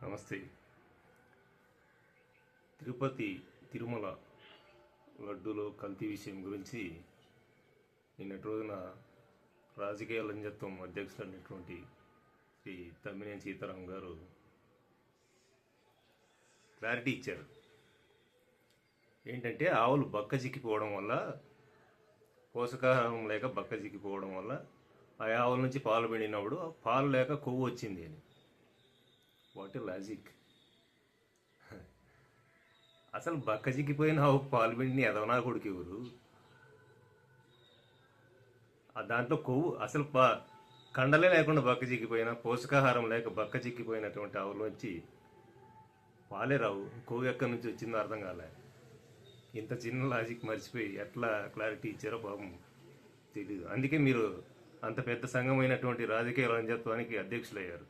నమస్తే. తిరుపతి తిరుమల లడ్డూలో కల్తీ విషయం గురించి నిన్నటి రోజున రాజకీయ లంజత్వం అధ్యక్షులైనటువంటి శ్రీ తమ్మినేని సీతారాం గారు క్లారిటీ ఇచ్చారు. ఏంటంటే ఆవులు బక్కజిక్కిపోవడం వల్ల, పోషకాహారం లేక బక్కజిక్కిపోవడం వల్ల ఆ ఆవుల నుంచి పాలు పిండినప్పుడు పాలు లేక కొవ్వు వచ్చింది అని. What a logic! అసలు బక్కజిక్కిపోయిన ఆవు పాలు పిండిని ఎదవనా కొడుకు ఎవరు? దాంట్లో కొవ్వు అసలు కండలే లేకుండా బక్కజిక్కిపోయిన, పోషకాహారం లేక బక్కజిక్కిపోయినటువంటి ఆవులోంచి పాలే రావు. కొవ్వు ఎక్కడి నుంచి వచ్చిందో అర్థం కాలే. ఇంత చిన్న లాజిక్ మర్చిపోయి ఎట్లా క్లారిటీ ఇచ్చారో పాపం తెలీదు. అందుకే మీరు అంత పెద్ద సంఘమైనటువంటి రాజకీయ లంజత్వానికి అధ్యక్షులయ్యారు.